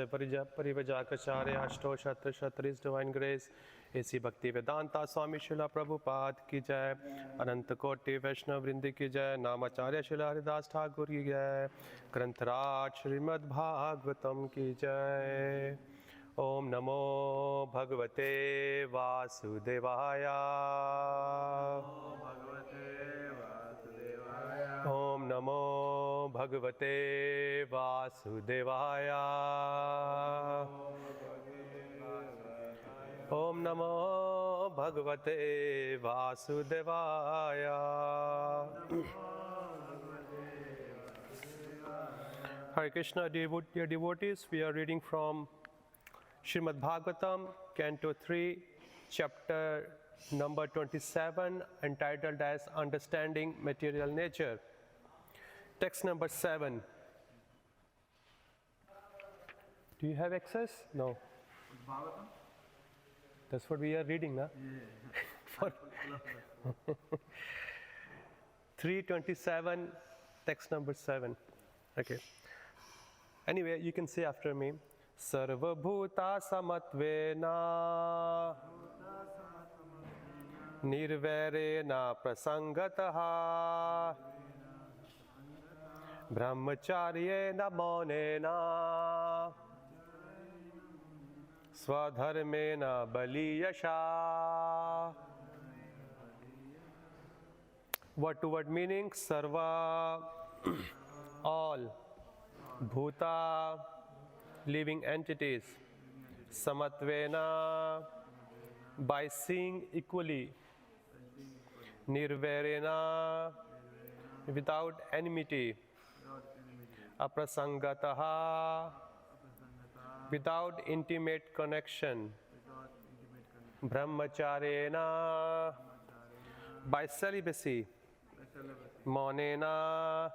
परिवजाकचार्य अष्टो शत्र शत्रिस divine grace ऐसी भक्ति वेदांता स्वामी शिला प्रभुपाद की जय, अनंत कोटि वैष्णव वृंद की जय, नामाचार्य शिला हरिदास ठाकुर की जय, ग्रंथराज श्रीमद् भागवतम की जय। ओम नमो भगवते वासुदेवाय। ओम नमो भगवते वासुदेवाय। ओम नमो भगवते वासुदेवाय। Hare Krishna, dear devotees, we are reading from Srimad Bhagavatam, Canto 3, Chapter number 27, entitled as Understanding Material Nature. Text number 7. Do you have access? No. Bhagavatam? That's what we are reading, na? Yeah. 327, text number 7. Okay. Anyway, you can say after me. Sarva bhuta samatvena nirvairena prasangataha brahmacharyena maunena swadharmena baliyasha. Word to word meaning: sarva, all, bhuta, living entities, samatvena, by seeing equally, nirvairena, without enmity, aprasangataha, without intimate connection, brahmacharyena, by celibacy, maunena,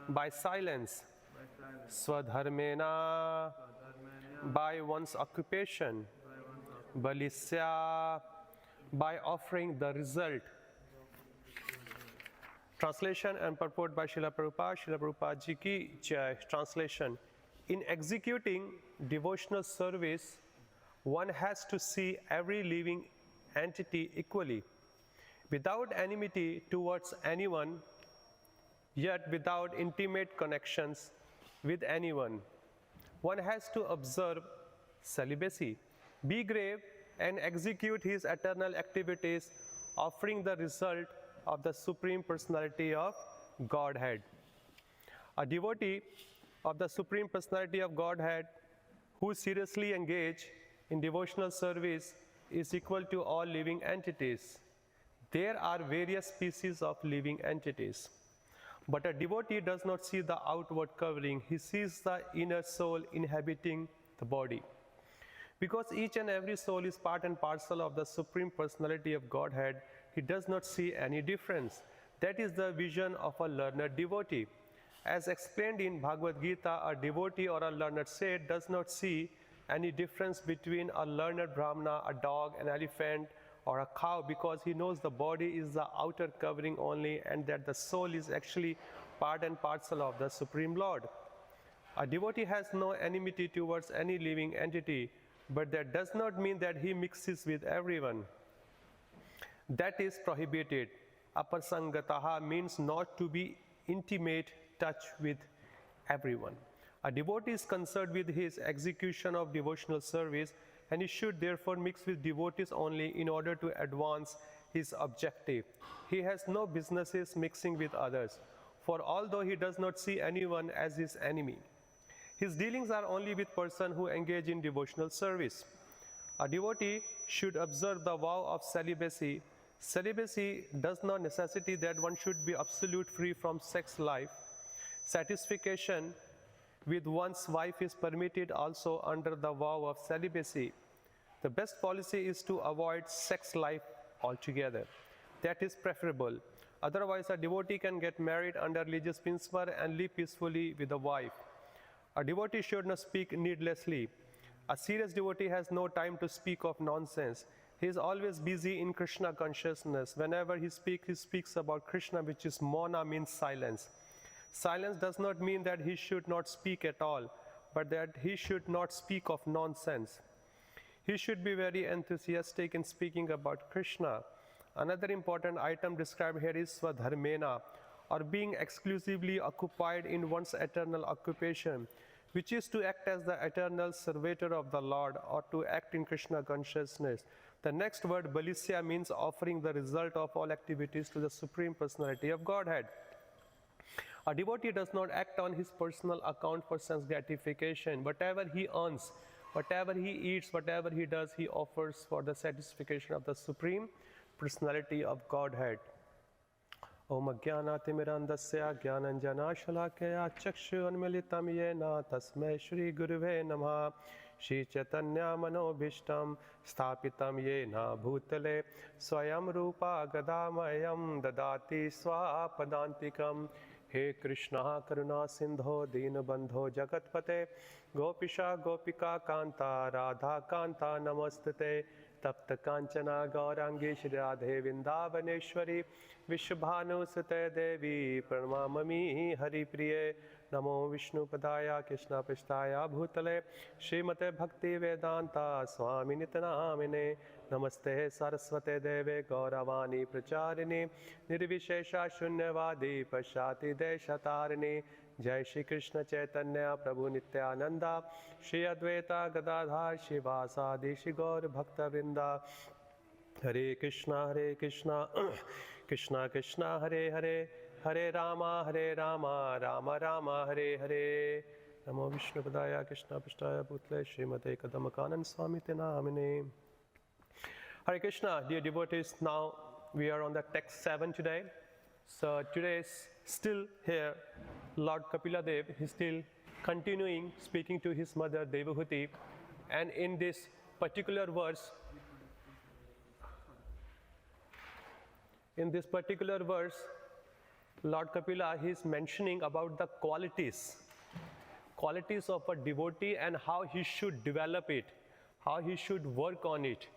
by silence, swadharmena, by one's occupation, balisya, by offering the result. Translation and purport by Srila Prabhupada. Srila Prabhupada ji ki jai. Translation: in executing devotional service, one has to see every living entity equally, without enmity towards anyone, yet without intimate connections with anyone. One has to observe celibacy, be grave, and execute his eternal activities, offering the result of the Supreme Personality of Godhead. A devotee of the Supreme Personality of Godhead who seriously engage in devotional service is equal to all living entities. There are various species of living entities. But a devotee does not see the outward covering, he sees the inner soul inhabiting the body. Because each and every soul is part and parcel of the Supreme Personality of Godhead, he does not see any difference. That is the vision of a learned devotee. As explained in Bhagavad Gita, a devotee or a learned sage does not see any difference between a learned Brahmana, a dog, an elephant, or a cow, because he knows the body is the outer covering only, and that the soul is actually part and parcel of the Supreme Lord. A devotee has no enmity towards any living entity, but that does not mean that he mixes with everyone. That is prohibited. Aprasangataha means not to be intimate touch with everyone. A devotee is concerned with his execution of devotional service, and he should therefore mix with devotees only in order to advance his objective. He has no businesses mixing with others, for although he does not see anyone as his enemy, his dealings are only with persons who engage in devotional service. A devotee should observe the vow of celibacy. Celibacy does not necessitate that one should be absolute free from sex life. Satisfaction with one's wife is permitted also under the vow of celibacy. The best policy is to avoid sex life altogether. That is preferable. Otherwise, a devotee can get married under religious principle and live peacefully with a wife. A devotee should not speak needlessly. A serious devotee has no time to speak of nonsense. He is always busy in Krishna consciousness. Whenever he speaks about Krishna, which is Mauna, means silence. Silence does not mean that he should not speak at all, but that he should not speak of nonsense. He should be very enthusiastic in speaking about Krishna. Another important item described here is Swadharmena, or being exclusively occupied in one's eternal occupation, which is to act as the eternal servitor of the Lord, or to act in Krishna consciousness. The next word, Balisya, means offering the result of all activities to the Supreme Personality of Godhead. A devotee does not act on his personal account for sense gratification. Whatever he earns, whatever he eats, whatever he does, he offers for the satisfaction of the Supreme Personality of Godhead. Om Jnanaatimirandasya Jnananjanashalakaya Chakshu Anmilitam Yena Tasmai Shri Guruve Namaha Shri Chaitanya Manobhishtam Sthapitam Yena Bhutale Swayam Rupa Gadamayam Dadati Swapadantikam He Krishna Karuna Sindho Deenabandho Jagatpate Gopisha Gopika Kanta Radha Kanta Namastate Tapta Kanchana Gaurangi Shri Radhe Vindavaneshwari Vishwabhanu Sute Devi Pranamami Hari Priye Namo Vishnu Padaya Krishna Pishtaya Bhutale Srimate Bhakti Vedanta Swami Nitanamine Namaste Saraswate Deve Gauravani Pracharini Nirvishesha Shunyavadi Pashati Deshatarini Jai Shri Krishna Chaitanya Prabhu Nityananda Shri Advaita Gadadhar Shivasadi Shri Gaur Bhakta Vrinda Hare Krishna Krishna Krishna Hare Hare Hare Rama Rama Rama Hare Hare Namo Vishnu Padaya Krishna Pishtaya Bhutale Srimate Kadamakanan Swami Namine. Hare Krishna, dear devotees, now we are on the text 7 today. So today is still here, Lord Kapila Dev is still continuing speaking to his mother Devahuti, and in this particular verse, Lord Kapila is mentioning about the qualities of a devotee and how he should develop it, how he should work on it.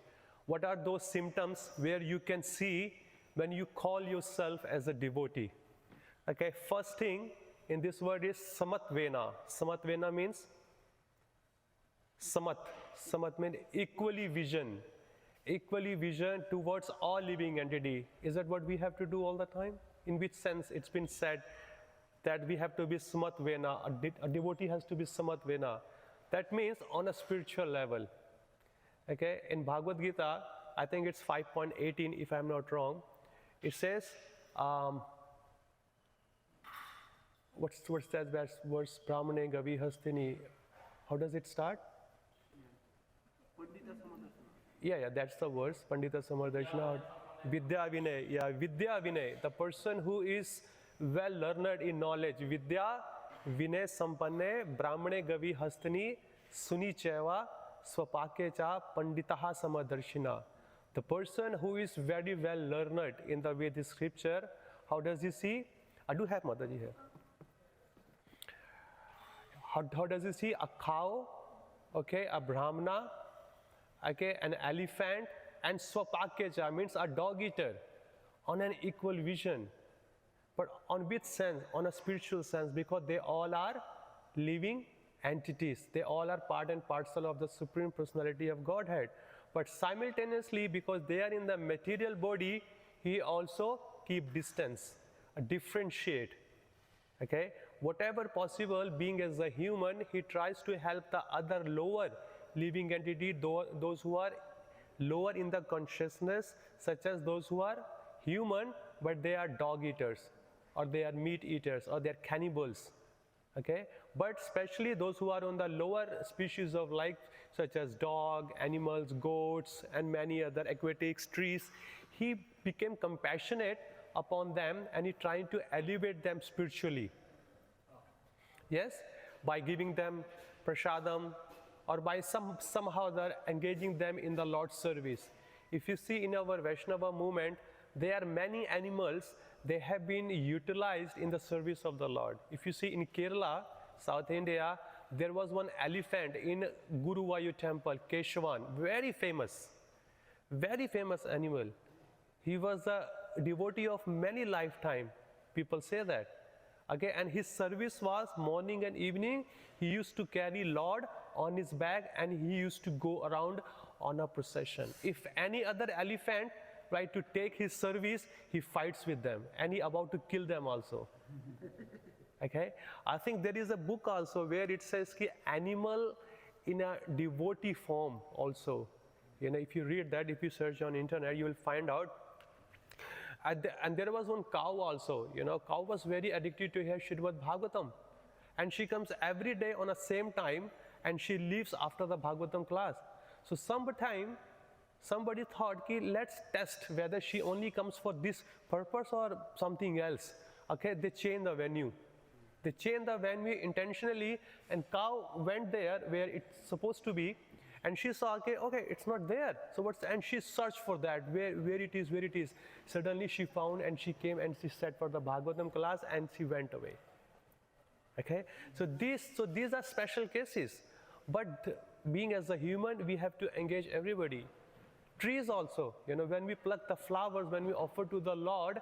What are those symptoms where you can see when you call yourself as a devotee? Okay, first thing in this word is Samatvena. Samatvena means Samat. Samat means equally vision towards all living entity. Is that what we have to do all the time? In which sense it's been said that we have to be Samatvena, a devotee has to be Samatvena. That means on a spiritual level. Okay, in Bhagavad Gita, I think it's 5.18 if I'm not wrong, it says, what's that verse, Brahmane Gavi Hastini, how does it start? Yeah, that's the verse, Pandita Samardarshana, Vidya Vinay, Vidya Vinay, the person who is well learned in knowledge, Vidya Vinay Sampanne, Brahmane Gavi Hastini, Suni Cheva, Swapake cha Panditaha Samadarshina. The person who is very well learned in the Vedic scripture, how does he see? I do have Mataji here. How does he see a cow, okay, a brahmana, okay, an elephant, and Swapakecha means a dog eater on an equal vision. But on which sense? On a spiritual sense, because they all are living entities. They all are part and parcel of the Supreme Personality of Godhead. But simultaneously, because they are in the material body, he also keep distance, differentiate. Okay? Whatever possible, being as a human, he tries to help the other lower living entity, those who are lower in the consciousness, such as those who are human, but they are dog eaters, or they are meat eaters, or they are cannibals. Okay, but especially those who are on the lower species of life, such as dog, animals, goats, and many other aquatics, trees, he became compassionate upon them, and he tried to elevate them spiritually. Yes, by giving them prasadam, or by somehow they're engaging them in the Lord's service. If you see in our Vaishnava movement, there are many animals, they have been utilized in the service of the Lord. If you see in Kerala, South India, there was one elephant in Guruvayu temple, Keshavan, very famous animal. He was a devotee of many lifetime, people say that. Okay, and his service was morning and evening. He used to carry Lord on his back and he used to go around on a procession. If any other elephant try to take his service, he fights with them and he about to kill them also. Okay, I think there is a book also where it says ki animal in a devotee form also. You know, if you read that, if you search on internet, you will find out. And there was one cow also, you know, cow was very addicted to hear Srimad Bhagavatam. And she comes every day on the same time and she leaves after the Bhagavatam class. So sometime, somebody thought, ki, let's test whether she only comes for this purpose or something else. Okay, they changed the venue. They changed the venue intentionally and cow went there where it's supposed to be. And she saw, okay, it's not there. So and she searched for that, where it is, where it is. Suddenly she found and she came and she sat for the Bhagavatam class and she went away. Okay, so these are special cases. But being as a human, we have to engage everybody. Trees also, you know, when we pluck the flowers, when we offer to the Lord,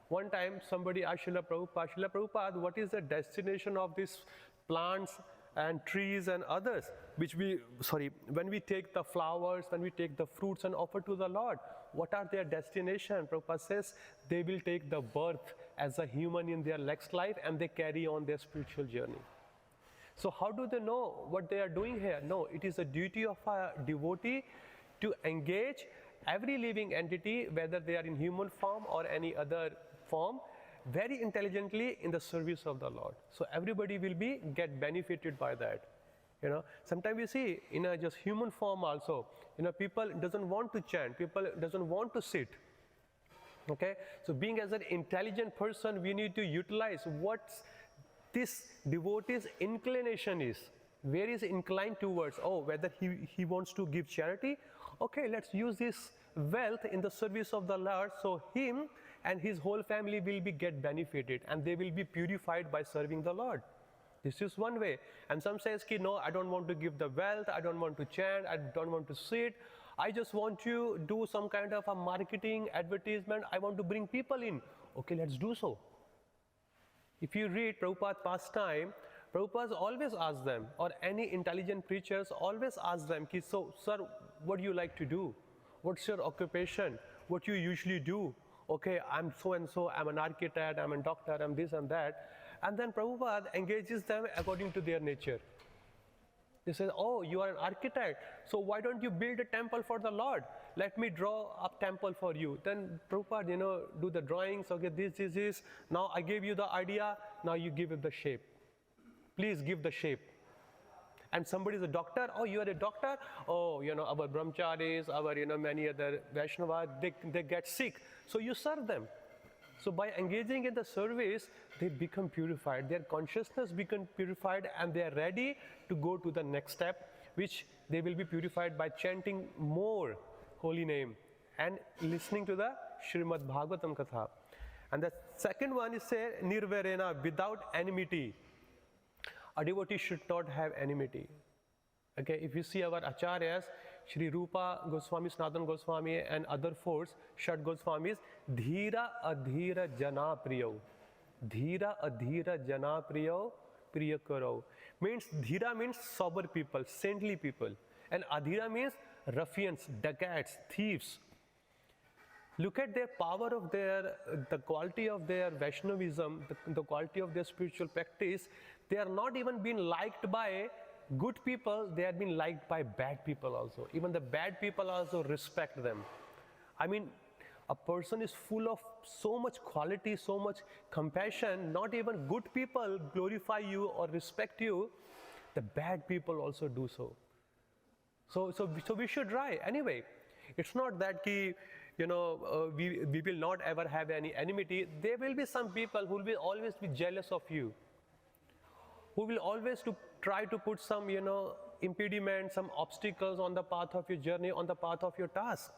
one time somebody asked Srila Prabhupada, what is the destination of these plants and trees and others, when we take the flowers, when we take the fruits and offer to the Lord, what are their destination? Prabhupada says they will take the birth as a human in their next life and they carry on their spiritual journey. So how do they know what they are doing here? No, it is a duty of a devotee to engage every living entity, whether they are in human form or any other form, very intelligently in the service of the Lord. So everybody will get benefited by that. You know, sometimes we see in a just human form also, you know, people doesn't want to chant, people doesn't want to sit. Okay, so being as an intelligent person, we need to utilize what this devotee's inclination is. Where is inclined towards? Oh, whether he wants to give charity. Okay, let's use this wealth in the service of the Lord, so him and his whole family will get benefited and they will be purified by serving the Lord. This is one way. And some says, ki, no, I don't want to give the wealth, I don't want to chant, I don't want to sit, I just want to do some kind of a marketing, advertisement, I want to bring people in. Okay, let's do so. If you read Prabhupada's pastime, Prabhupada always asks them, or any intelligent preachers always ask them, ki, so sir, what do you like to do? What's your occupation? What you usually do? Okay, I'm so and so, I'm an architect, I'm a doctor, I'm this and that. And then Prabhupada engages them according to their nature. He says, oh, you are an architect, so why don't you build a temple for the Lord? Let me draw a temple for you. Then Prabhupada, you know, do the drawings, okay, this. Now I gave you the idea, now you give it the shape. Please give the shape. And somebody is a doctor, oh, you are a doctor? Oh, you know, our brahmacharis, our, you know, many other Vaishnavas, they get sick. So you serve them. So by engaging in the service, they become purified. Their consciousness becomes purified and they are ready to go to the next step, which they will be purified by chanting more holy name and listening to the Srimad Bhagavatam Katha. And the second one is say, Nirvarena, without enmity. A devotee should not have enmity. Okay, if you see our acharyas, Shri Rupa Goswami, Sanatana Goswami and other four Shat Goswamis, Dhira Adhira Jana Priyo. Dhira Adhira Jana Priyo Priya Karo. Means Dhira means sober people, saintly people. And Adhira means ruffians, dacoits, thieves. Look at their power of the quality of their Vaishnavism, the quality of their spiritual practice. They are not even being liked by good people, they are being liked by bad people also. Even the bad people also respect them. I mean, a person is full of so much quality, so much compassion, not even good people glorify you or respect you, the bad people also do so. So we should try. Anyway, it's not that we will not ever have any enmity. There will be some people who will always be jealous of you, who will always try to put some, impediments, some obstacles on the path of your journey, on the path of your task.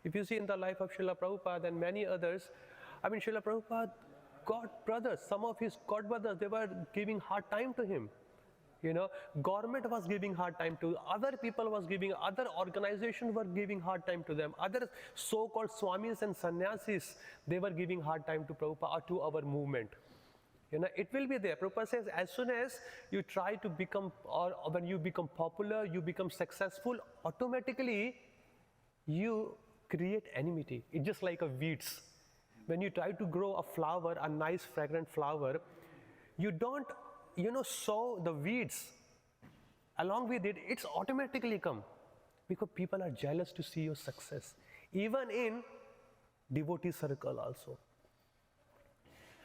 If you see in the life of Srila Prabhupada and many others, I mean, Srila Prabhupada got brothers, some of his god brothers, they were giving hard time to him. Government was giving hard time to, other people was giving, other organizations were giving hard time to them, other so-called swamis and sannyasis, they were giving hard time to Prabhupada or to our movement. It will be there. Prabhupada says, as soon as you try to become, or when you become popular, you become successful, automatically you create enmity. It's just like a weeds. When you try to grow a flower, a nice fragrant flower, you don't, sow the weeds. Along with it, it's automatically come. Because people are jealous to see your success. Even in devotee circle also.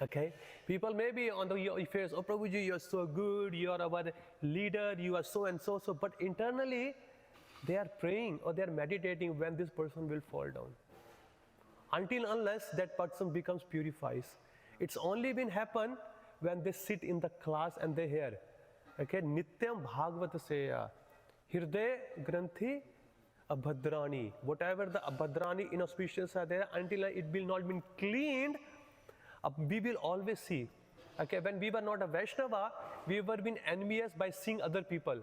Okay? People may be on your face, oh Prabhuji, you're so good, you're our leader, you are so and so, but internally, they are praying or they are meditating when this person will fall down. Until unless that person becomes purifies. It's only been happen when they sit in the class and they hear. Okay, Nityam Bhagavata Seya, Hirde Granthi Abhadrani. Whatever the Abhadrani inauspicious are there, until it will not be cleaned, we will always see. Okay, when we were not a Vaishnava, we were being envious by seeing other people.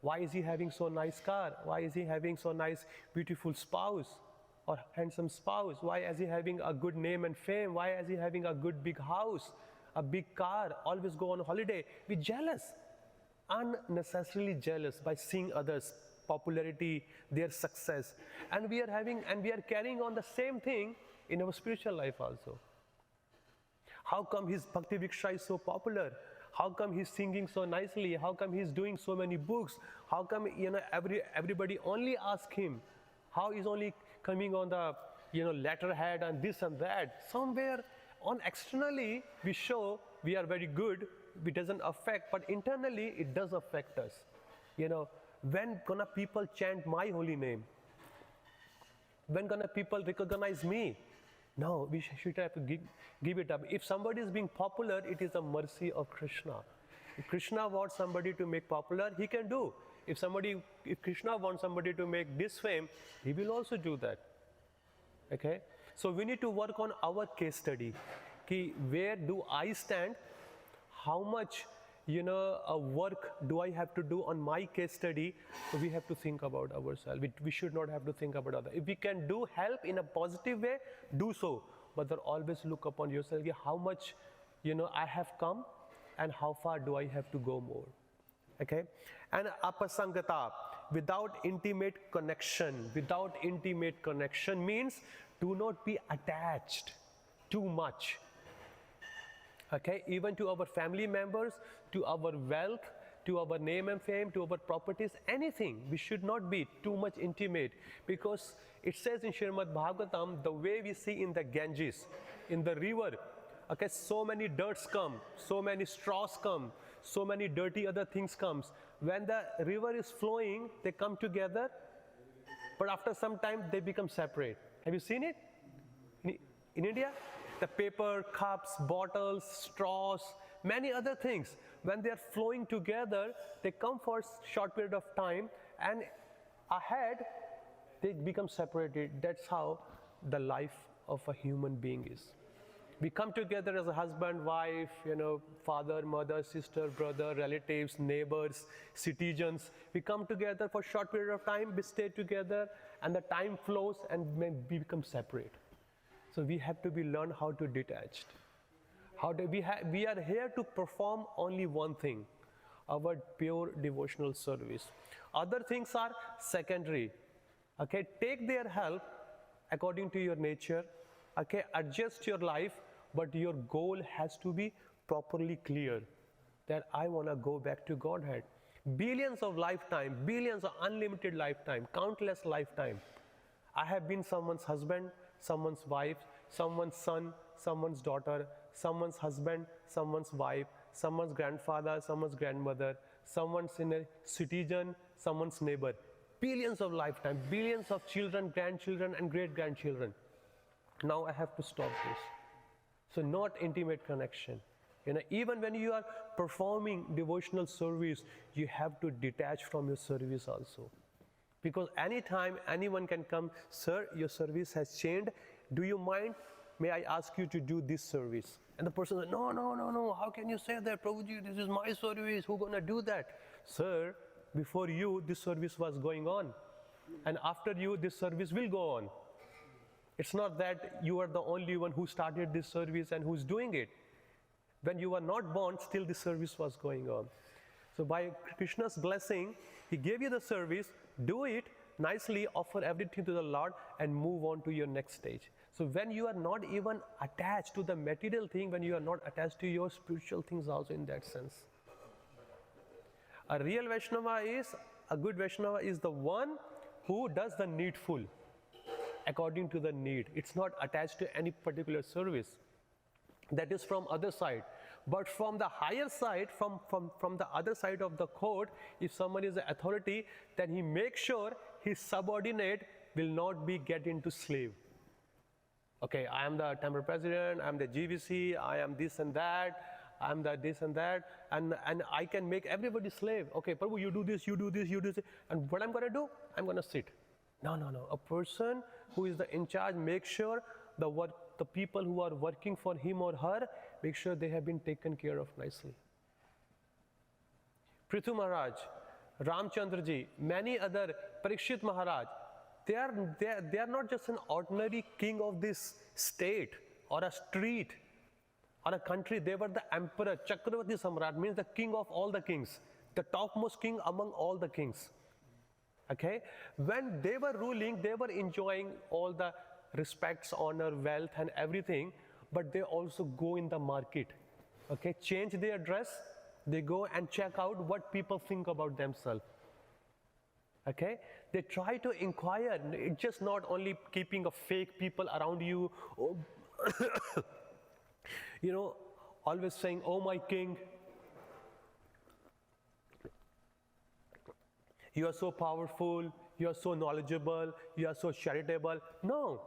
Why is he having so nice car? Why is he having so nice, beautiful spouse or handsome spouse? Why is he having a good name and fame? Why is he having a good big house, a big car, always go on holiday? We're jealous, unnecessarily jealous by seeing others' popularity, their success. And we are carrying on the same thing in our spiritual life also. How come his Bhakti Vriksha is so popular? How come he's singing so nicely? How come he's doing so many books? How come everybody only ask him? How is only coming on the letterhead and this and that? Somewhere on externally we show we are very good. It doesn't affect, but internally it does affect us. When gonna people chant my holy name? When gonna people recognize me? No, we should have to give it up. If somebody is being popular, it is a mercy of Krishna. If Krishna wants somebody to make popular, he can do. If Krishna wants somebody to make this fame, he will also do that. Okay? So we need to work on our case study. Where do I stand? How much work do I have to do on my case study? So we have to think about ourselves. We should not have to think about others. If we can do help in a positive way, do so. But then always look upon yourself. How much I have come and how far do I have to go more? Okay? And apasangata, without intimate connection. Without intimate connection means do not be attached too much. Okay, even to our family members, to our wealth, to our name and fame, to our properties, anything. We should not be too much intimate, because it says in Srimad Bhagavatam, the way we see in the Ganges, in the river, okay, so many dirts come, so many straws come, so many dirty other things comes. When the river is flowing, they come together, but after some time they become separate. Have you seen it? In India? The paper, cups, bottles, straws, many other things. When they are flowing together, they come for a short period of time, and ahead, they become separated. That's how the life of a human being is. We come together as a husband, wife, father, mother, sister, brother, relatives, neighbors, citizens. We come together for a short period of time, we stay together, and the time flows and we become separate. So we have to learn how to detach. We are here to perform only one thing, our pure devotional service. Other things are secondary. Okay, take their help according to your nature. Okay, adjust your life, but your goal has to be properly clear. That I want to go back to Godhead. Billions of lifetime, billions of unlimited lifetime, countless lifetime. I have been someone's husband, someone's wife, someone's son, someone's daughter, someone's husband, someone's wife, someone's grandfather, someone's grandmother, someone's citizen, someone's neighbor. Billions of lifetime, billions of children, grandchildren, and great-grandchildren. Now I have to stop this. So not intimate connection. Even when you are performing devotional service, you have to detach from your service also. Because anytime anyone can come, sir, your service has changed. Do you mind? May I ask you to do this service? And the person says, no, how can you say that? Prabhuji, this is my service, who's going to do that? Sir, before you, this service was going on. And after you, this service will go on. It's not that you are the only one who started this service and who's doing it. When you were not born, still the service was going on. So by Krishna's blessing, he gave you the service, do it nicely, offer everything to the Lord, and move on to your next stage. So when you are not even attached to the material thing, when you are not attached to your spiritual things also in that sense. A real Vaishnava is, a good Vaishnava is the one who does the needful according to the need. It's not attached to any particular service. That is from other side. But from the higher side, from the other side of the court, if someone is the authority, then he makes sure his subordinate will not be get into slave. Okay, I am the temple president, I am the GVC, I am this and that, I am the this and that, and I can make everybody slave. Okay, Prabhu, you do this, you do this, you do this, and what I'm going to do? I'm going to sit. No. A person who is the in charge makes sure the people who are working for him or her, make sure they have been taken care of nicely. Prithu Maharaj, Ramchandra ji, many other, Parikshit Maharaj, they are not just an ordinary king of this state or a street or a country. They were the emperor. Chakravarti Samrat means the king of all the kings, the topmost king among all the kings. Okay, when they were ruling, they were enjoying all the respects, honor, wealth and everything, but they also go in the market, okay, change their dress, they go and check out what people think about themselves. Okay, they try to inquire. It's just not only keeping a fake people around you, oh, you know, always saying, oh my king, you are so powerful, you are so knowledgeable, you are so charitable. No,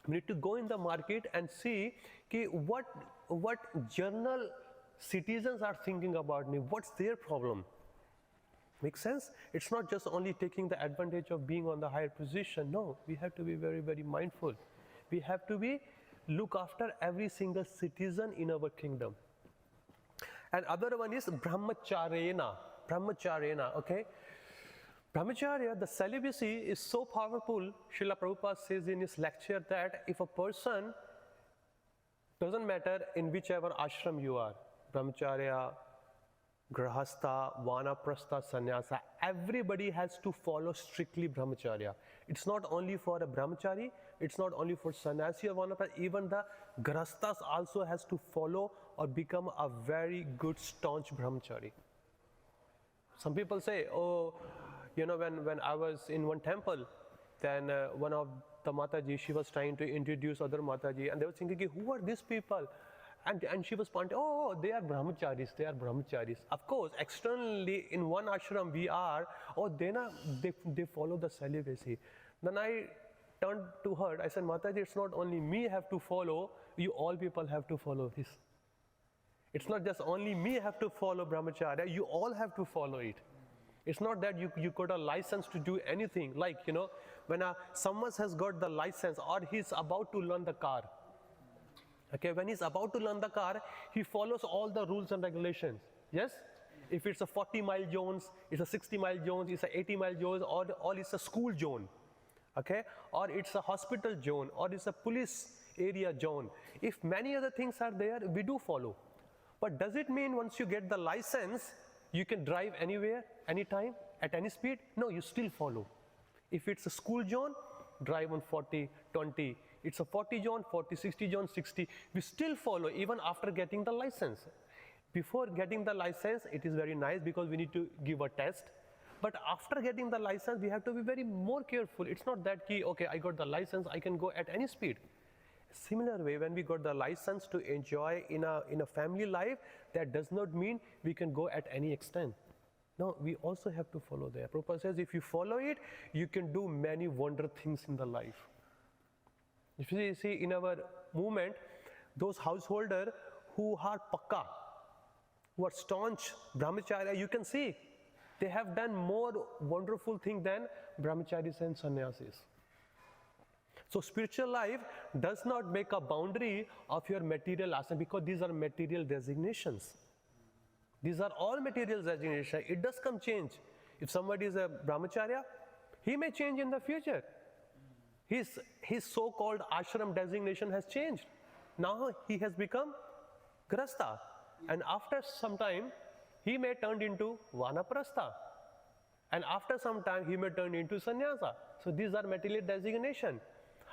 we need to go in the market and see what general citizens are thinking about me, what's their problem. Make sense? It's not just only taking the advantage of being on the higher position. No, we have to be very, very mindful. We have to look after every single citizen in our kingdom. And other one is brahmacharya. Brahmacharya, okay? Brahmacharya, the celibacy is so powerful. Srila Prabhupada says in his lecture that if a person, doesn't matter in whichever ashram you are, brahmacharya, grahastha, vanaprastha, sannyasa, everybody has to follow strictly brahmacharya. It's not only for a brahmachari, it's not only for sannyasi or vanaprastha, even the grahasthas also has to follow or become a very good staunch brahmachari. Some people say, oh, you know, when I was in one temple, then one of the Mataji, she was trying to introduce other Mataji, and they were thinking, who are these people? And she was pointing, oh, they are brahmacharis, they are brahmacharis. Of course, externally in one ashram we are, oh, they follow the celibacy. Then I turned to her, I said, Mataji, it's not only me have to follow, you all people have to follow this. It's not just only me have to follow brahmacharya, you all have to follow it. It's not that you got a license to do anything, like, you know, when someone has got the license or he's about to learn the car. Okay, when he's about to learn the car, he follows all the rules and regulations. Yes? If it's a 40-mile zones, it's a 60-mile zones, it's a 80-mile zones, or it's a school zone. Okay? Or it's a hospital zone, or it's a police area zone. If many other things are there, we do follow. But does it mean once you get the license, you can drive anywhere, anytime, at any speed? No, you still follow. If it's a school zone, drive on 40, 20. It's a 40 zone, 40, 60 zone, 60. We still follow even after getting the license. Before getting the license, it is very nice because we need to give a test. But after getting the license, we have to be very more careful. It's not that key, okay, I got the license, I can go at any speed. Similar way, when we got the license to enjoy in a family life, that does not mean we can go at any extent. No, we also have to follow there. Prabhupada says, if you follow it, you can do many wonder things in the life. If you see in our movement, those householders who are pakka, who are staunch brahmacharya, you can see they have done more wonderful things than brahmacharis and sannyasis. So spiritual life does not make a boundary of your material asana, because these are material designations. These are all material designations. It does come change. If somebody is a brahmacharya, he may change in the future. His so-called ashram designation has changed. Now he has become grahastha. And after some time, he may turn into vanaprastha. And after some time, he may turn into sannyasa. So these are material designation.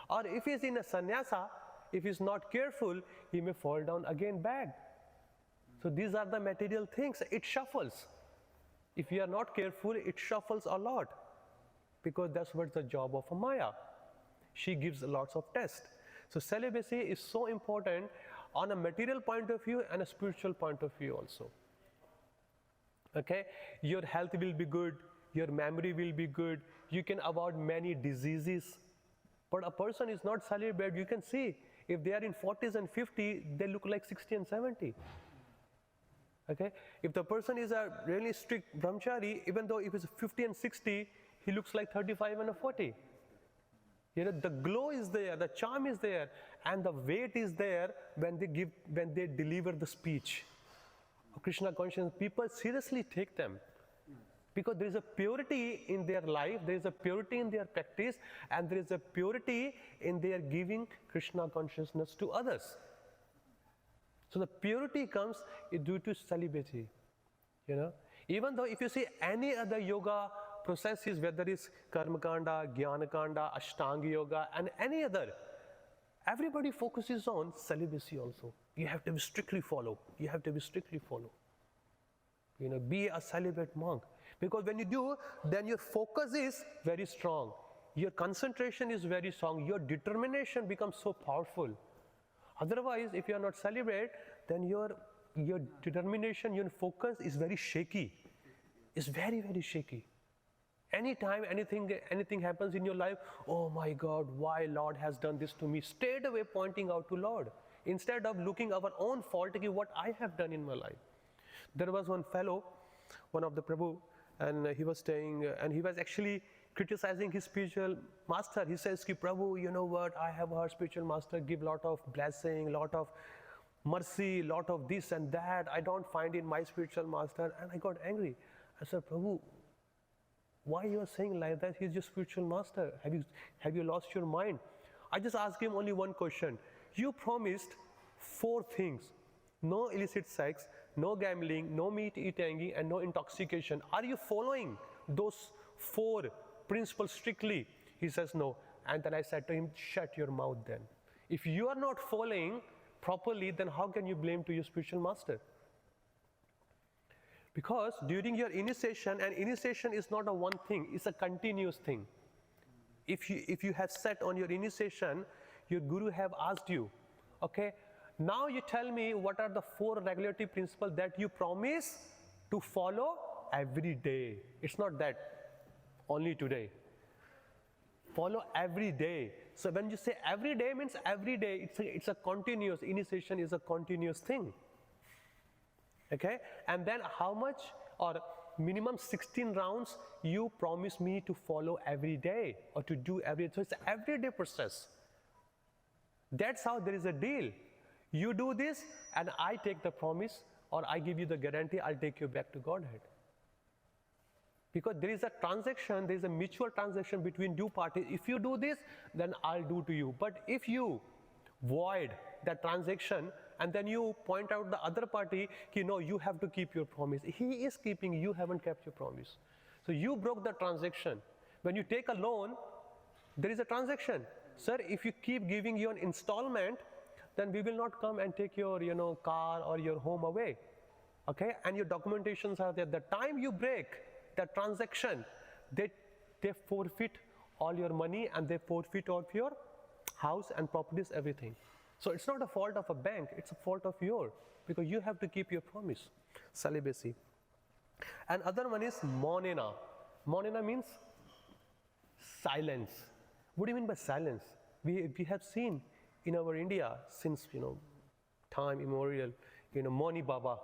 Or if he's in a sannyasa, if he's not careful, he may fall down again back. So these are the material things. It shuffles. If you are not careful, it shuffles a lot. Because that's what's the job of a Maya. She gives lots of tests. So celibacy is so important on a material point of view and a spiritual point of view also. Okay? Your health will be good, your memory will be good, you can avoid many diseases. But a person is not celibate, you can see, if they are in 40s and 50s, they look like 60 and 70. Okay? If the person is a really strict brahmachari, even though if he's 50 and 60, he looks like 35 and 40. You know, the glow is there, the charm is there, and the weight is there when they deliver the speech. Krishna conscious people seriously take them. Because there is a purity in their life, there is a purity in their practice, and there is a purity in their giving Krishna consciousness to others. So the purity comes due to celibacy. You know, even though if you see any other yoga processes, whether it's karma kanda, jnana kanda, ashtanga yoga, and any other, everybody focuses on celibacy also. You have to be strictly follow. You have to be strictly follow. You know, be a celibate monk. Because when you do, then your focus is very strong. Your concentration is very strong. Your determination becomes so powerful. Otherwise, if you are not celibate, then your determination, your focus is very shaky. It's very, very shaky. Anytime anything happens in your life, oh my God, why Lord has done this to me? Straight away pointing out to Lord. Instead of looking our own fault, what I have done in my life. There was one fellow, one of the Prabhu, and he was staying, and he was actually criticizing his spiritual master. He says, Prabhu, you know what, I have heard spiritual master give lot of blessing, lot of mercy, lot of this and that. I don't find in my spiritual master. And I got angry. I said, Prabhu, why you are saying like that? He's your spiritual master. Have you lost your mind? I just asked him only one question. You promised 4 things. No illicit sex, no gambling, no meat eating, and no intoxication. Are you following those 4 principles strictly? He says no. And then I said to him, shut your mouth then. If you are not following properly, then how can you blame to your spiritual master? Because during your initiation, and initiation is not a one thing, it's a continuous thing. If you have set on your initiation, your guru have asked you, okay, now you tell me what are the 4 regulatory principles that you promise to follow every day. It's not that only today. Follow every day. So when you say every day, means every day, it's a continuous, initiation is a continuous thing. Okay, and then how much, or minimum 16 rounds you promise me to follow every day, or to do every day. So it's an everyday process. That's how there is a deal. You do this and I take the promise, or I give you the guarantee, I'll take you back to Godhead. Because there is a transaction, there is a mutual transaction between 2 parties. If you do this, then I'll do to you. But if you void that transaction, and then you point out the other party, no, you have to keep your promise. He is keeping, you haven't kept your promise. So you broke the transaction. When you take a loan, there is a transaction. Sir, if you keep giving you an installment, then we will not come and take your car or your home away. Okay? And your documentations are there. The time you break that transaction, they forfeit all your money, and they forfeit all of your house and properties, everything. So it's not a fault of a bank, it's a fault of yours, because you have to keep your promise. Celibacy. And other one is monena. Monena means silence. What do you mean by silence? We have seen in our India since time immemorial, Moni Baba.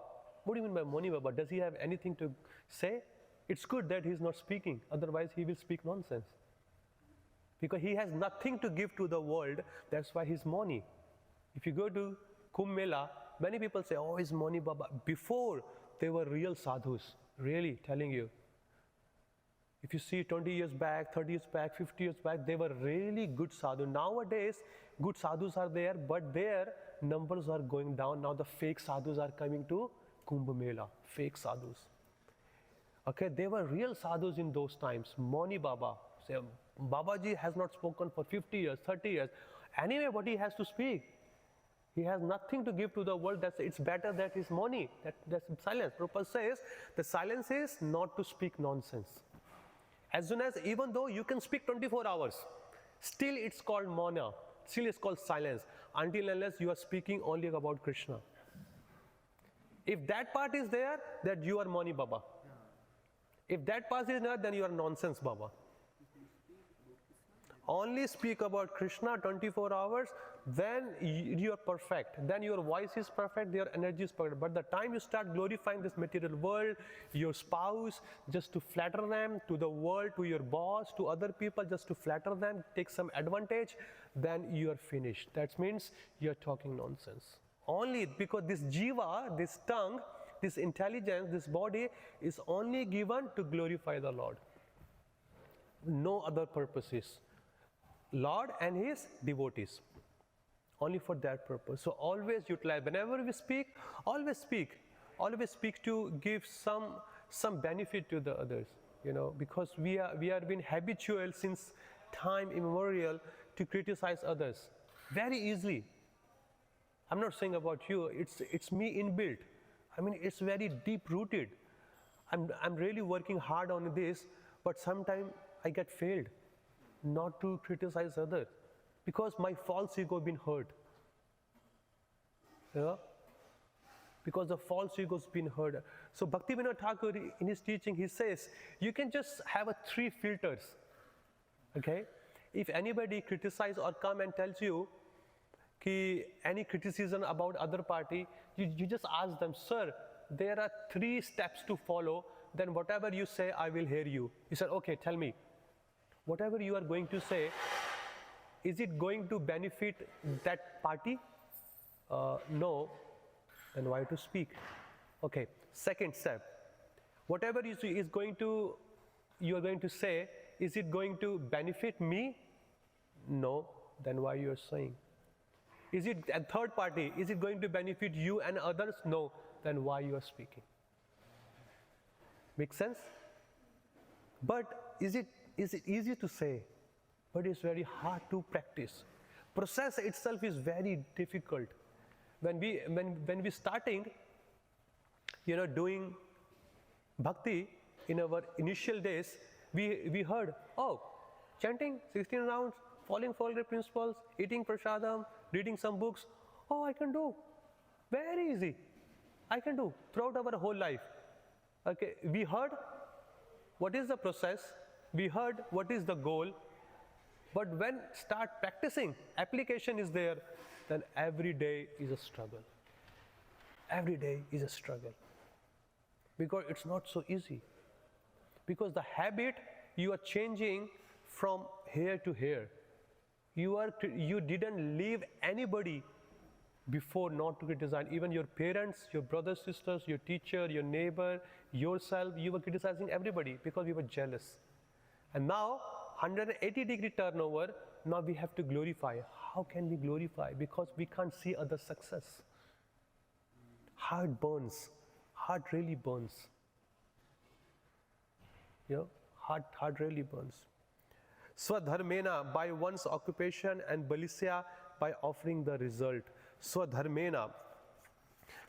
What do you mean by Moni Baba? Does he have anything to say? It's good that he's not speaking, otherwise he will speak nonsense. Because he has nothing to give to the world, that's why he's Moni. If you go to Kumbh Mela, many people say, oh, he's Moni Baba. Before, they were real sadhus, really telling you. If you see 20 years back, 30 years back, 50 years back, they were really good sadhus. Nowadays, good sadhus are there, but there numbers are going down. Now the fake sadhus are coming to Kumbh Mela, fake sadhus. Okay, they were real sadhus in those times. Moni Baba, say, Babaji has not spoken for 50 years, 30 years. Anyway, what he has to speak? He has nothing to give to the world. It's better that he's Moni, that's silence. Prabhupada says the silence is not to speak nonsense. As soon as, even though you can speak 24 hours, still it's called Mona, still it's called silence, until unless you are speaking only about Krishna. If that part is there, that you are Moni Baba. If that part is not, then you are nonsense Baba. Only speak about Krishna 24 hours, then you are perfect. Then your voice is perfect, your energy is perfect. But the time you start glorifying this material world, your spouse, just to flatter them, to the world, to your boss, to other people, just to flatter them, take some advantage, then you are finished. That means you are talking nonsense. Only because this jiva, this tongue, this intelligence, this body is only given to glorify the Lord. No other purposes. Lord and his devotees. Only for that purpose. So always utilize, whenever we speak, always speak. Always speak to give some benefit to the others. You know, because we are been habitual since time immemorial to criticize others very easily. I'm not saying about you, it's me inbuilt. I mean, it's very deep rooted. I'm really working hard on this, but sometimes I get failed not to criticize others because my false ego been hurt. Yeah? Because the false ego has been hurt. So Bhaktivinoda Thakur in his teaching, he says, you can just have 3 filters. Okay? If anybody criticizes or come and tells you any criticism about other party, you just ask them, sir, there are 3 steps to follow, then whatever you say, I will hear you. He said, okay, tell me. Whatever you are going to say, is it going to benefit that party? No. Then why to speak? Okay. Second step. Whatever you are going to say, is it going to benefit me? No. Then why you are saying? Is it a third party? Is it going to benefit you and others? No. Then why you are speaking? Make sense? But is it easy to say? But it's very hard to practice. Process itself is very difficult. When we starting, doing bhakti in our initial days, we heard, oh, chanting 16 rounds, following 4 great principles, eating prasadam, reading some books. Oh, I can do. Very easy. I can do throughout our whole life. Okay, we heard what is the process, we heard what is the goal, but when start practicing, application is there, then every day is a struggle. Every day is a struggle. Because it's not so easy. Because the habit you are changing from here to here. You didn't leave anybody before not to criticize. Even your parents, your brothers, sisters, your teacher, your neighbor, yourself, you were criticizing everybody because we were jealous. And now, 180-degree turnover, now we have to glorify. How can we glorify? Because we can't see other success. Heart burns. Heart really burns. Heart really burns. Swadharmena, by one's occupation, and balisya, by offering the result. Swadharmena.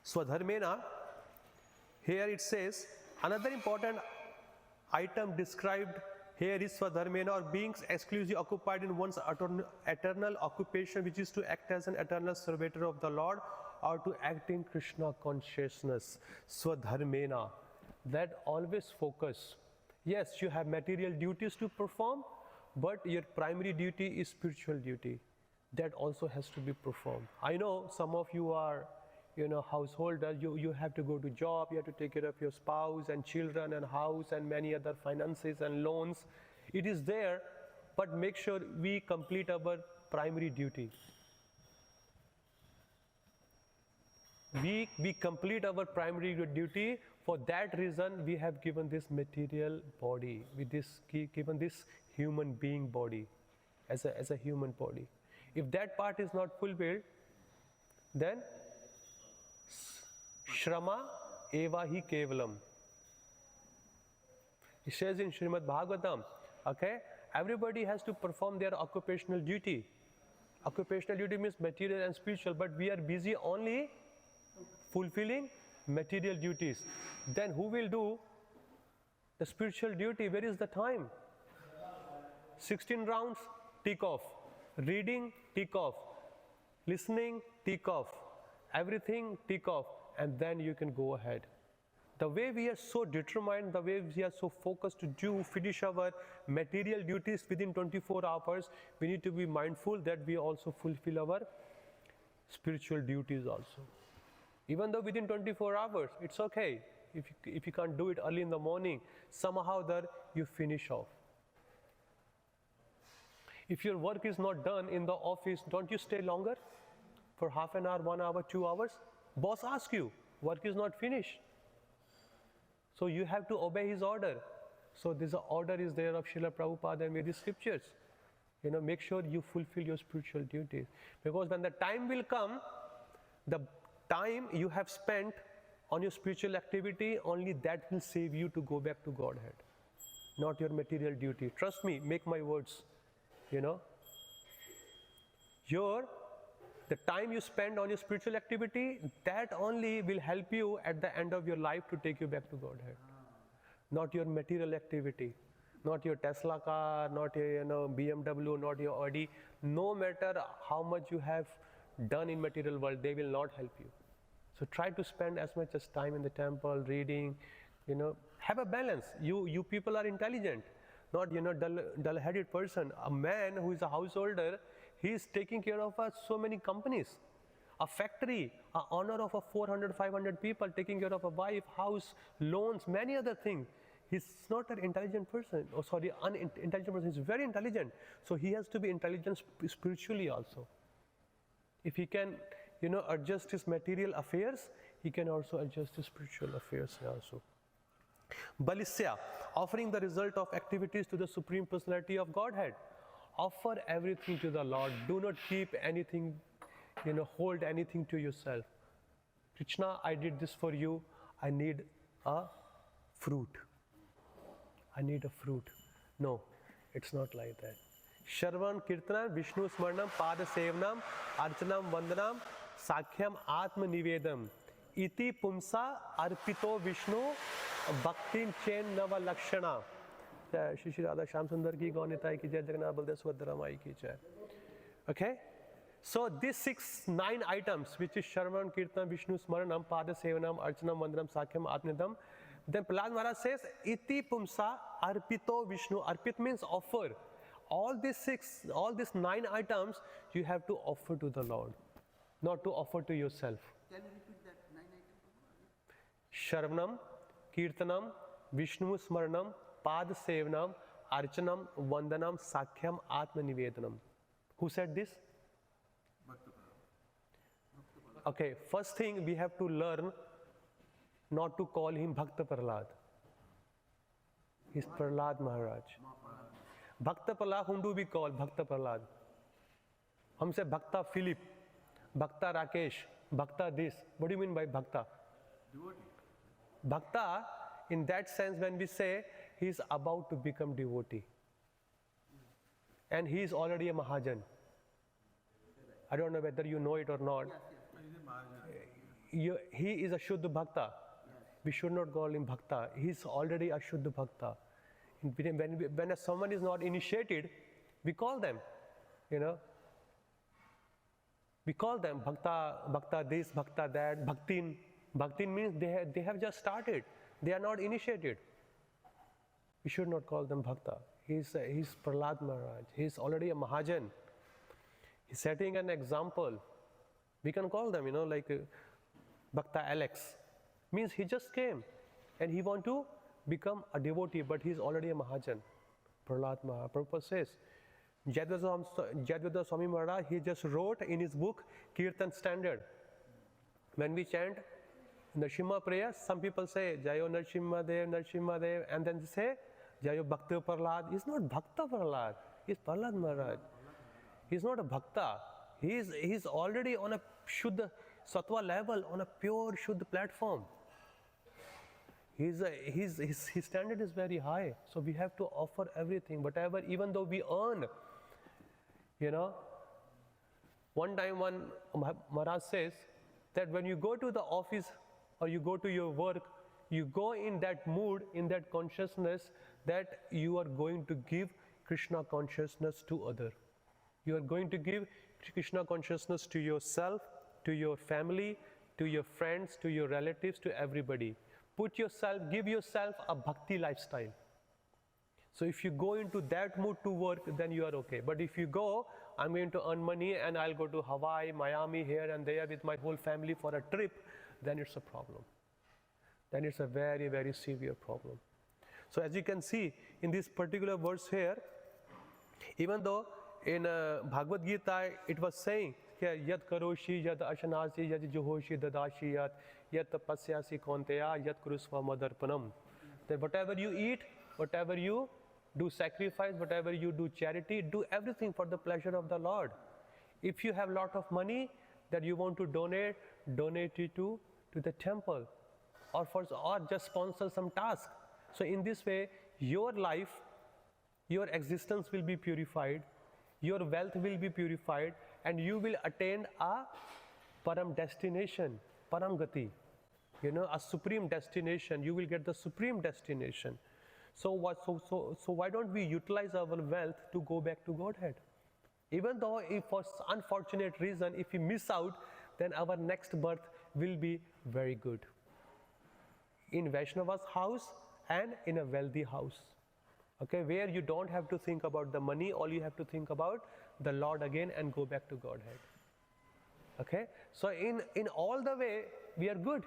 Swadharmena, here it says, another important item described here is Swadharmena, or being exclusively occupied in one's eternal occupation, which is to act as an eternal servitor of the Lord, or to act in Krishna consciousness. Swadharmena, that always focus. Yes, you have material duties to perform, but your primary duty is spiritual duty. That also has to be performed. I know some of you are, householders, you have to go to job, you have to take care of your spouse and children and house and many other finances and loans. It is there, but make sure we complete our primary duty. We complete our primary duty. For that reason, we have given this material body, given this human being body as a human body. If that part is not fulfilled, Then Shrama eva hi kevalam. It says in Srimad Bhagavatam, okay, everybody has to perform their occupational duty. Occupational duty means material and spiritual, but we are busy only fulfilling material duties. Then who will do the spiritual duty? Where is the time? 16 rounds, tick off. Reading, tick off. Listening, tick off. Everything, tick off. And then you can go ahead. The way we are so determined, the way we are so focused to finish our material duties within 24 hours, we need to be mindful that we also fulfill our spiritual duties also. Even though within 24 hours, it's okay. If you can't do it early in the morning, somehow there you finish off. If your work is not done in the office, don't you stay longer? For half an hour, 1 hour, 2 hours? Boss asks you, work is not finished. So you have to obey his order. So this order is there of Srila Prabhupada and various scriptures. Make sure you fulfill your spiritual duties. Because when the time will come, the time you have spent on your spiritual activity, only that will save you to go back to Godhead. Not your material duty. Trust me, make my words. The time you spend on your spiritual activity, that only will help you at the end of your life to take you back to Godhead. Not your material activity, not your Tesla car, not your BMW, not your Audi. No matter how much you have done in material world, they will not help you. So try to spend as much as time in the temple, reading, have a balance. You people are intelligent, not dull-headed person. A man who is a householder, he is taking care of so many companies, a factory, an owner of 400, 500 people, taking care of a wife, house, loans, many other things. He's not an intelligent person, unintelligent person. He's very intelligent. So he has to be intelligent spiritually also. If he can, adjust his material affairs, he can also adjust his spiritual affairs also. Balisya, offering the result of activities to the Supreme Personality of Godhead. Offer everything to the Lord. Do not keep anything, hold anything to yourself. Krishna, I did this for you. I need a fruit. I need a fruit. No, it's not like that. Shravan Kirtanam, Vishnu Smarnam, Pada Sevanam, Archanam Vandanam, Sakhyam Atma Nivedam. Iti Pumsa Arpito Vishnu, Bhaktin Chen Nava Lakshana. Shri Shri Radha Shyam Sundar ki Gaunitai ki Jai Jagannath Baldev Subhadra Mai ki Jai. Okay? So these 9 items, which is Shravan, Kirtan, Vishnu Smaranam, Pada Sevanam, Archanam, Vandanam, Sakhyam, Atmanidam. Then Prahlad Maharaj says, Iti Pumsa Arpito Vishnu. Arpit means offer. All these 9 items, you have to offer to the Lord, not to offer to yourself. Can you repeat that 9 items? Shravanam, Kirtanam, Vishnu Smaranam, Pad Sevanam, Archanam, Vandanam, Sakhyam, Atma Nivedanam. Who said this? Okay, first thing we have to learn not to call him Bhakta Prahlad. He's Prahlad Maharaj. Bhakta Prahlad, whom do we call Bhakta Prahlad? Hum say Bhakta Philip, Bhakta Rakesh, Bhakta this. What do you mean by Bhakta? Devotee. Bhakta, in that sense, when we say he is about to become devotee, and he is already a Mahajan. I don't know whether you know it or not. He is a Shuddha Bhakta. We should not call him Bhakta. He is already a Shuddha Bhakta. When someone is not initiated, we call them, we call them Bhakta this, Bhakta that, Bhaktin. Bhaktin means they have just started. They are not initiated. We should not call them Bhakta. He's Prahlad Maharaj. He's already a Mahajan. He's setting an example. We can call them, like Bhakta Alex. Means he just came and he want to become a devotee, but he's already a Mahajan. Prahlad Maharaj. Prabhupada says, Jadvada Swami Maharaj, he just wrote in his book Kirtan Standard. When we chant Narsimha prayer, some people say Jayo Narsimha Dev, and then they say Jayo Bhakta Prahlad. He's not Bhakta Prahlad, he's Prahlad Maharaj. He's not a Bhakta, He's already on a Shuddha Sattva level, on a pure Shuddha platform. His standard is very high, so we have to offer everything, whatever, even though we earn. One time one Maharaj says that when you go to the office or you go to your work, you go in that mood, in that consciousness that you are going to give Krishna consciousness to other. You are going to give Krishna consciousness to yourself, to your family, to your friends, to your relatives, to everybody. Give yourself a bhakti lifestyle. So if you go into that mood to work, then you are okay. But if you go, I'm going to earn money and I'll go to Hawaii, Miami, here and there with my whole family for a trip, then it's a problem. Then it's a very, very severe problem. So as you can see in this particular verse here, even though in Bhagavad Gita it was saying, Yad karoshi, yad ashanasi, yad juhoshi, dadashi, yad tapasyasi konteya, yad kurusva madarpanam. That whatever you eat, whatever you do sacrifice, whatever you do charity, do everything for the pleasure of the Lord. If you have a lot of money that you want to donate it to the temple, or just sponsor some task. So in this way, your life, your existence will be purified, your wealth will be purified, and you will attain a Param destination, Param Gati, a supreme destination. You will get the supreme destination. So why don't we utilize our wealth to go back to Godhead? Even though if for unfortunate reason, if we miss out, then our next birth will be very good. In Vaishnava's house and in a wealthy house. Okay, where you don't have to think about the money, all you have to think about the Lord again and go back to Godhead. Okay, so in all the way, we are good.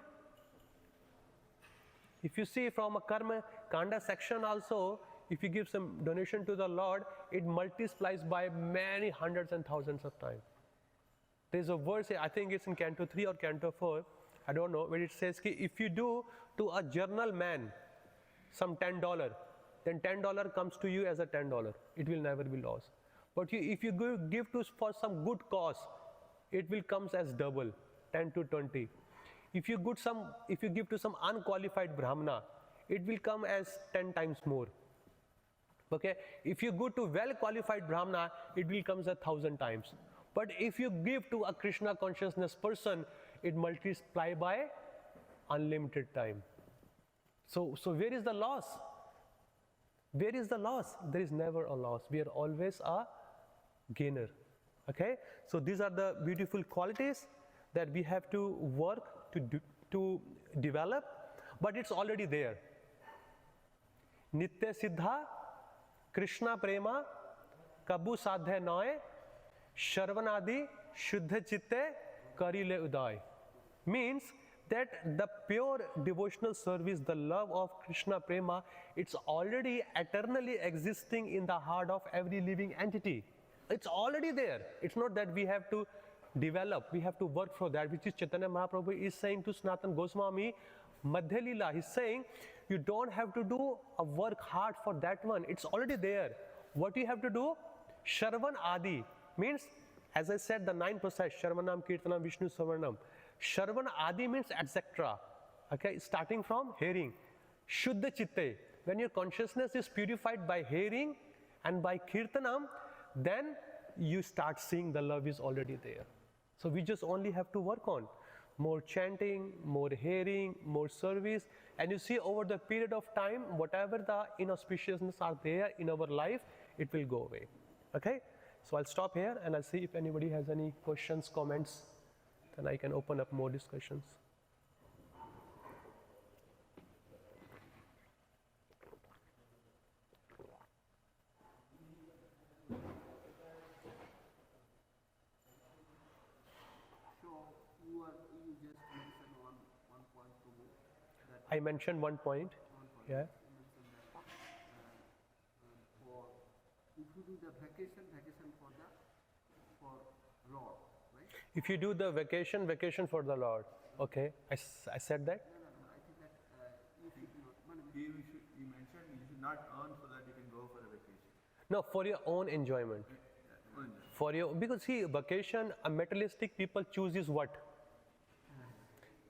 If you see from a Karma Kanda section also, if you give some donation to the Lord, it multiplies by many hundreds and thousands of times. There's a verse, I think it's in Canto 3 or Canto 4, I don't know, where it says, if you do to a journal man some $10, then $10 comes to you as a $10. It will never be lost. But if you give for some good cause, it will come as double, 10 to 20. If you give to some unqualified Brahmana, it will come as 10 times more. Okay? If you go to well-qualified Brahmana, it will come as 1,000 times. But if you give to a Krishna consciousness person, it multiplies by unlimited time. So where is the loss? Where is the loss? There is never a loss. We are always a gainer. Okay? So these are the beautiful qualities that we have to work to develop, but it's already there. Nitya Siddha, Krishna Prema, Kabu Sadhe Noe, Sharvanadi, Shuddha Chitte, Karile Uday. Means that the pure devotional service, the love of Krishna Prema, it's already eternally existing in the heart of every living entity. It's already there. It's not that we have to develop, we have to work for that, which is Chaitanya Mahaprabhu is saying to Sanatana Goswami, Madhya Leela, he's saying, you don't have to do a work hard for that one. It's already there. What you have to do? Shravan Adi means, as I said, the 9 process, Shravanam, Kirtanam, Vishnu, Savarnam. Shravan Adi means etc. Okay, starting from hearing. Shuddha Chitte, when your consciousness is purified by hearing and by Kirtanam, then you start seeing the love is already there. So we just only have to work on more chanting, more hearing, more service, and you see over the period of time, whatever the inauspiciousness are there in our life, it will go away. Okay? So I'll stop here and I'll see if anybody has any questions, comments, then I can open up more discussions. I mentioned one point. Yeah. If you do the vacation for Lord, right? If you do the vacation for the Lord. Okay, I said that. No. I think that you should not. You mentioned you should not earn so that you can go for a vacation. No, for your own enjoyment. For you, because see, vacation, a materialistic people chooses what?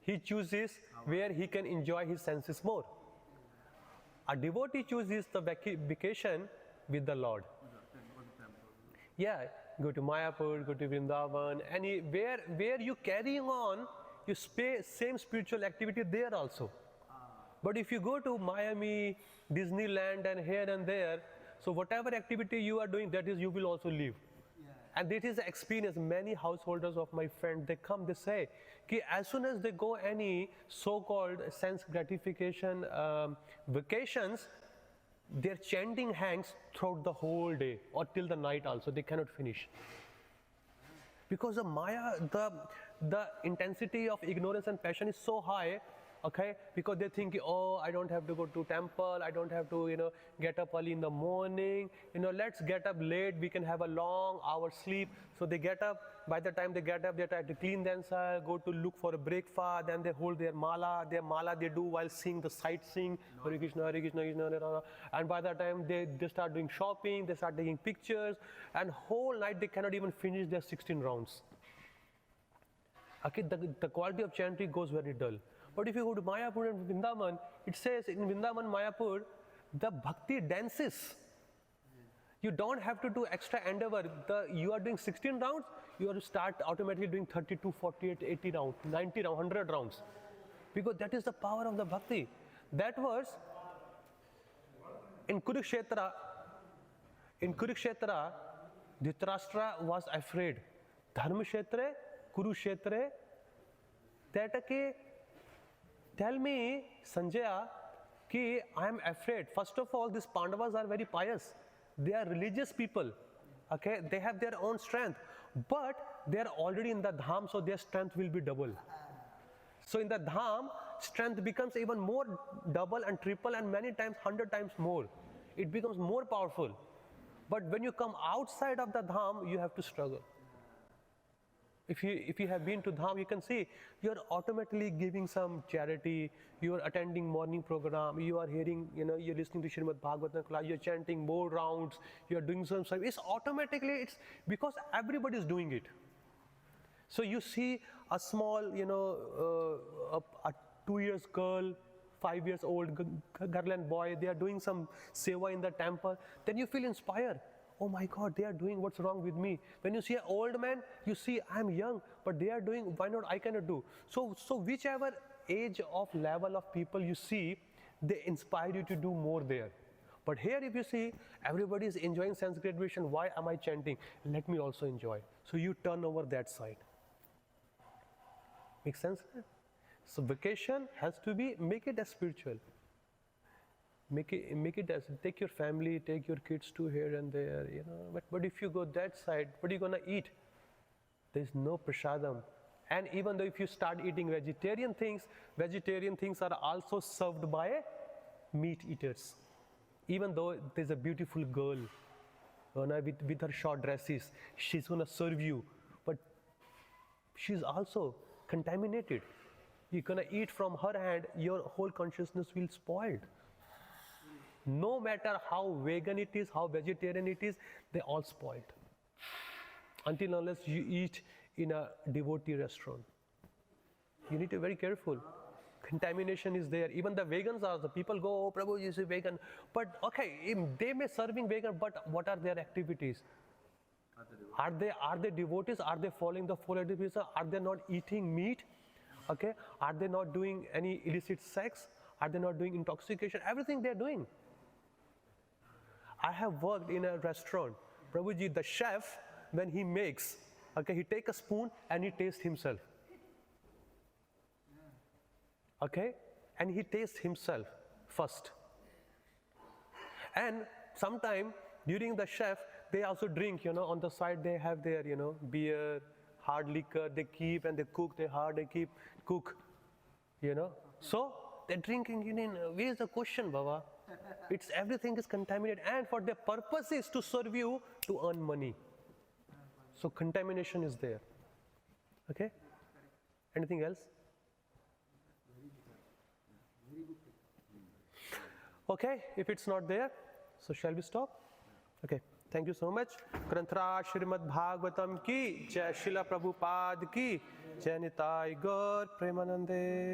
He chooses where he can enjoy his senses more. A devotee chooses the vacation with the Lord. Yeah, go to Mayapur, go to Vrindavan, anywhere where you carrying on, you same spiritual activity there also. But if you go to Miami, Disneyland and here and there, so whatever activity you are doing, that is you will also live. And this is the experience. Many householders of my friend, they come, they say, कि as soon as they go any so-called sense gratification vacations, their chanting hangs throughout the whole day or till the night also. They cannot finish. Because the Maya, the intensity of ignorance and passion is so high, okay, because they think, oh, I don't have to go to temple, I don't have to, get up early in the morning, let's get up late, we can have a long hour sleep. So they get up, by the time they get up, they try to clean themselves, go to look for a breakfast, then they hold their mala they do while seeing the sightseeing, Hare Krishna, Hare Krishna, Krishna, Hare Rama. And by the time they start doing shopping, they start taking pictures, and whole night they cannot even finish their 16 rounds. Okay, the quality of chanting goes very dull. But if you go to Mayapur and Vrindavan, it says in Vrindavan, Mayapur, the bhakti dances. You don't have to do extra endeavor. You are doing 16 rounds, you have to start automatically doing 32, 48, 80 rounds, 90 rounds, 100 rounds. Because that is the power of the bhakti. That was in Kurukshetra. In Kurukshetra, Dhritarashtra was afraid. Dharmashetra, Kurukshetra, tell me, Sanjaya, कि I am afraid. First of all, these Pandavas are very pious. They are religious people. Okay, they have their own strength, but they are already in the dham, so their strength will be double. So in the dham, strength becomes even more double and triple and many times, 100 times more. It becomes more powerful. But when you come outside of the dham, you have to struggle. If you have been to Dham, you can see you are automatically giving some charity, you are attending morning program, you are hearing, you're listening to Srimad Bhagavatam class, you're chanting more rounds, you're doing some service. It's because everybody is doing it. So you see a small, a 2 years girl, 5 years old girl and boy, they are doing some seva in the temple, then you feel inspired. Oh my God, they are doing, what's wrong with me? When you see an old man, you see I'm young, but they are doing, why not I cannot do? So whichever age of level of people you see, they inspire you to do more there. But here if you see, everybody is enjoying sense gratification, why am I chanting? Let me also enjoy. So you turn over that side. Make sense? So vacation has to be, make it as spiritual. Make it as, take your family, take your kids to here and there, But if you go that side, what are you gonna eat? There's no prasadam. And even though if you start eating vegetarian things are also served by meat eaters. Even though there's a beautiful girl, with her short dresses, she's gonna serve you, but she's also contaminated. You're gonna eat from her hand, your whole consciousness will spoiled. No matter how vegan it is, how vegetarian it is, they all spoiled. Until unless you eat in a devotee restaurant. You need to be very careful. Contamination is there. Even the vegans are, the people go, oh, Prabhu, you is vegan. But okay, they may serving vegan, but what are their activities? Are they devotees? Are they following the four activities? Are they not eating meat? Okay. Are they not doing any illicit sex? Are they not doing intoxication? Everything they are doing. I have worked in a restaurant. Prabhuji, the chef, when he makes, okay, he take a spoon and he tastes himself. Okay, and he tastes himself first. And sometime during the chef, they also drink, on the side they have their, beer, hard liquor, they keep and they cook, they keep, cook, So they're drinking, where is the question, Baba? It's everything is contaminated, and for their purpose is to serve you to earn money. So contamination is there. Okay? Anything else? Okay, if it's not there, so shall we stop? Okay. Thank you so much. Granthra Shrimad Bhagavatam ki Jai, Srila Prabhupada ki Jai, Nitai Gaur Premanande.